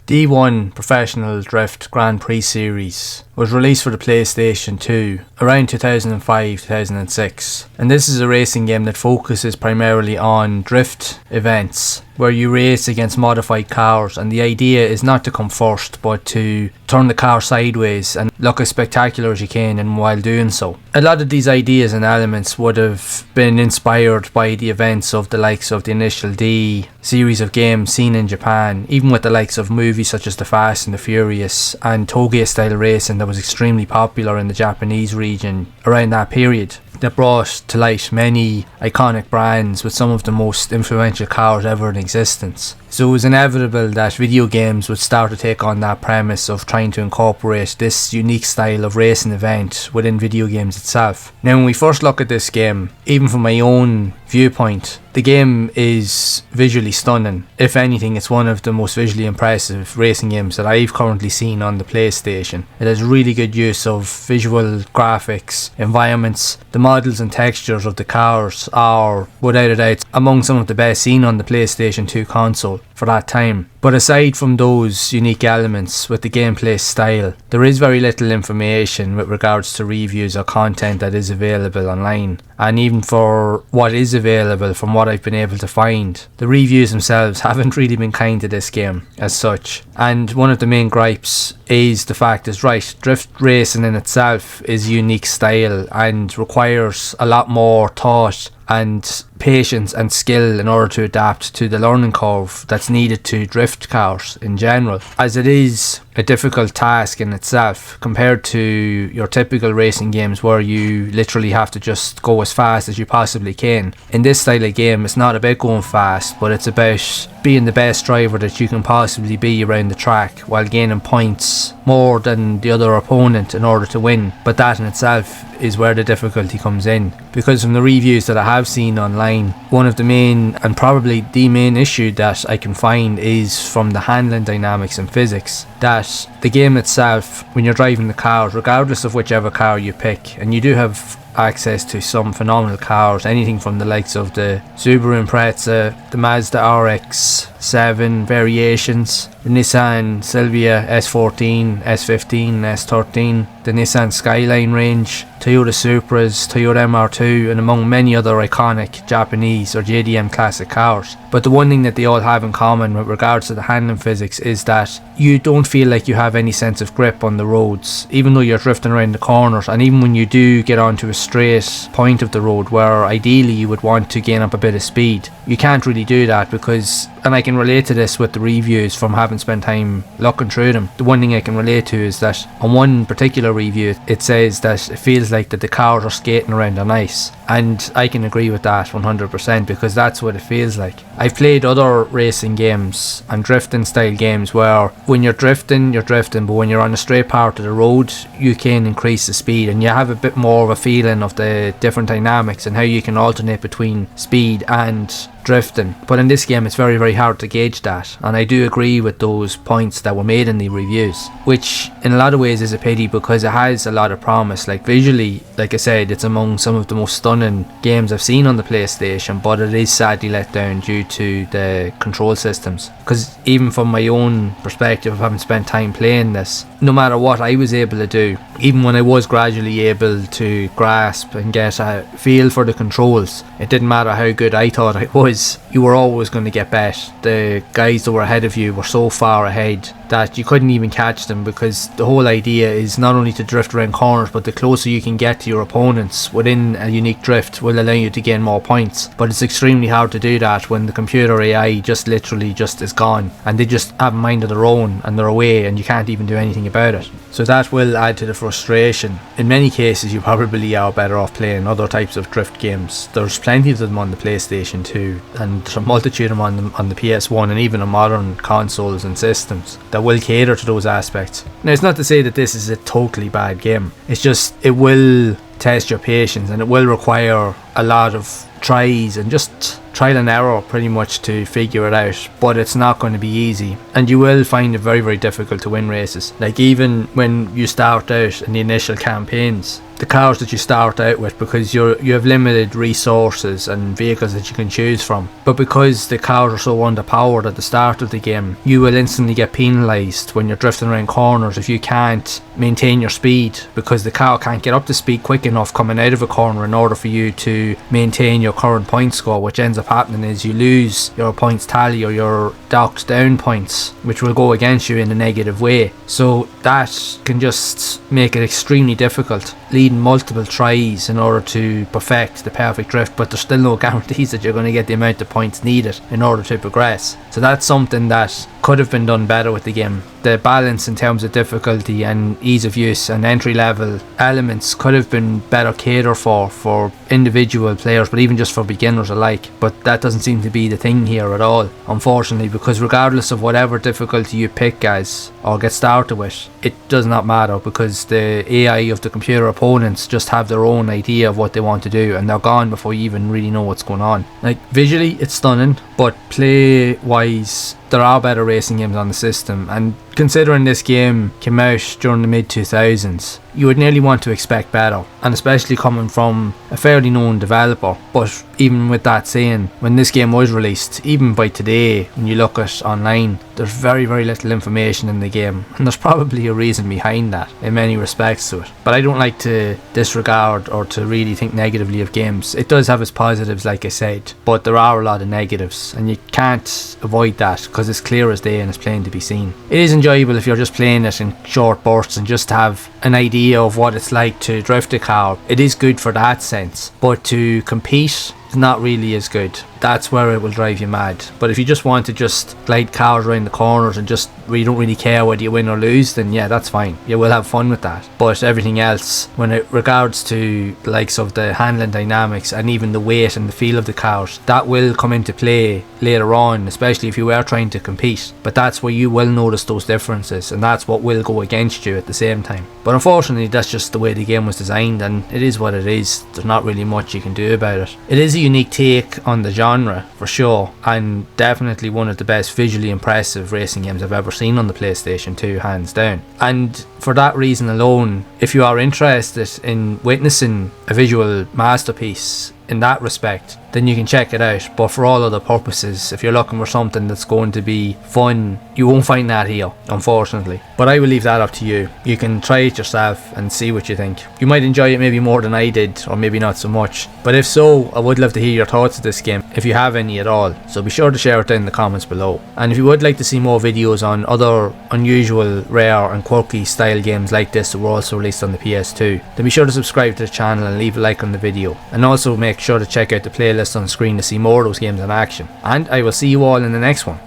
D1 Professional Drift Grand Prix series was released for the PlayStation 2 around 2005-2006, and this is a racing game that focuses primarily on drift events where you race against modified cars, and the idea is not to come first but to turn the car sideways and look as spectacular as you can, and while doing so. A lot of these ideas and elements would have been inspired by the events of the likes of the initial D series of games seen in Japan, even with the likes of movies such as The Fast and the Furious and Toge style racing that was extremely popular in the Japanese region around that period, that brought to light many iconic brands with some of the most influential cars ever in existence. So it was inevitable that video games would start to take on that premise of trying to incorporate this unique style of racing event within video games itself. Now, when we first look at this game, even from my own viewpoint, the game is visually stunning. If anything, it's one of the most visually impressive racing games that I've currently seen on the PlayStation. It has really good use of visual graphics, environments. The models and textures of the cars are, without a doubt, among some of the best seen on the PlayStation 2 console for that time. But aside from those unique elements with the gameplay style, there is very little information with regards to reviews or content that is available online. And even for what is available, from what I've been able to find, the reviews themselves haven't really been kind to this game as such. And one of the main gripes is the fact is, right, drift racing in itself is a unique style and requires a lot more thought and patience and skill in order to adapt to the learning curve that's needed to drift cars in general, as it is a difficult task in itself compared to your typical racing games where you literally have to just go as fast as you possibly can. In this style of game, it's not about going fast, but it's about being the best driver that you can possibly be around the track while gaining points more than the other opponent in order to win. But that in itself is where the difficulty comes in, because from the reviews that I have seen online, one of the main and probably the main issue that I can find is from the handling dynamics and physics. That the game itself, when you're driving the car, regardless of whichever car you pick, and you do have access to some phenomenal cars, anything from the likes of the Subaru Impreza, the Mazda RX-7 variations, the Nissan Silvia S14, S15, S13, the Nissan Skyline range, Toyota Supras, Toyota MR2, and among many other iconic Japanese or JDM classic cars. But the one thing that they all have in common with regards to the handling physics is that you don't feel like you have any sense of grip on the roads, even though you're drifting around the corners, and even when you do get onto a straight point of the road where ideally you would want to gain up a bit of speed, you can't really do that because, and I can relate to this with the reviews from having spent time looking through them, the one thing I can relate to is that on one particular review it says that it feels like that the cars are skating around on ice, and I can agree with that 100% because that's what it feels like. I've played other racing games and drifting style games where when you're drifting, but when you're on a straight part of the road you can increase the speed and you have a bit more of a feeling of the different dynamics and how you can alternate between speed and drifting. But in this game it's very hard to gauge that, and I do agree with those points that were made in the reviews, which in a lot of ways is a pity because it has a lot of promise. Like visually, like I said, it's among some of the most stunning games I've seen on the PlayStation, but it is sadly let down due to the control systems. Because even from my own perspective of having spent time playing this, no matter what I was able to do, even when I was gradually able to grasp and get a feel for the controls, it didn't matter how good I thought I was, you were always going to get bet. The guys that were ahead of you were so far ahead that you couldn't even catch them, because the whole idea is not only to drift around corners, but the closer you can get to your opponents within a unique drift will allow you to gain more points. But it's extremely hard to do that when the computer AI just literally just is gone and they just have a mind of their own and they're away and you can't even do anything about it. So that will add to the frustration. In many cases you probably are better off playing other types of drift games. There's plenty of them on the PlayStation 2 and there's a multitude of them on the PS1 and even on modern consoles and systems that will cater to those aspects. Now, it's not to say that this is a totally bad game. It's just it will test your patience and it will require a lot of tries and just trial and error pretty much to figure it out, but it's not going to be easy and you will find it very difficult to win races. Like even when you start out in the initial campaigns, the cars that you start out with, because you have limited resources and vehicles that you can choose from. But because the cars are so underpowered at the start of the game, you will instantly get penalised when you're drifting around corners if you can't maintain your speed, because the car can't get up to speed quick enough coming out of a corner in order for you to maintain your current point score. Which ends up happening is you lose your points tally or your docked down points, which will go against you in a negative way. So that can just make it extremely difficult, leading multiple tries in order to perfect the perfect drift, but there's still no guarantees that you're going to get the amount of points needed in order to progress. So that's something that could have been done better with the game. The balance in terms of difficulty and ease of use and entry level elements could have been better catered for individual players, but even just for beginners alike. But that doesn't seem to be the thing here at all, unfortunately, because regardless of whatever difficulty you pick as or get started with, it does not matter, because the AI of the computer opponents just have their own idea of what they want to do, and they're gone before you even really know what's going on. Like, visually it's stunning, but play wise there are better racing games on the system, and considering this game came out during the mid 2000s, you would nearly want to expect better, and especially coming from a fairly known developer. But even with that saying, when this game was released, even by today, when you look at online, there's very little information in the game, and there's probably a reason behind that in many respects to it. But I don't like to disregard or to really think negatively of games. It does have its positives, like I said, but there are a lot of negatives, and you can't avoid that because it's clear as day and it's plain to be seen. It is enjoyable if you're just playing it in short bursts and just have an idea of what it's like to drift a car. It is good for that sense, but to compete, it's not really as good. That's where it will drive you mad. But if you just want to just glide cars around the corners and just you don't really care whether you win or lose, then yeah, that's fine. You will have fun with that. But everything else, when it regards to the likes of the handling dynamics and even the weight and the feel of the cars, that will come into play later on, especially if you are trying to compete. But that's where you will notice those differences, and that's what will go against you at the same time. But unfortunately, that's just the way the game was designed, and it is what it is. There's not really much you can do about it. It is a unique take on the genre for sure, and definitely one of the best visually impressive racing games I've ever seen on the PlayStation 2, hands down. And for that reason alone, if you are interested in witnessing a visual masterpiece in that respect, then you can check it out. But for all other purposes, if you're looking for something that's going to be fun, you won't find that here, unfortunately. But I will leave that up to you. You can try it yourself and see what you think. You might enjoy it maybe more than I did, or maybe not so much. But if so, I would love to hear your thoughts of this game, if you have any at all. So be sure to share it down in the comments below. And if you would like to see more videos on other unusual, rare and quirky style games like this that were also released on the PS2, then be sure to subscribe to the channel and leave a like on the video. And also make sure to check out the playlist on the screen to see more of those games in action. And I will see you all in the next one.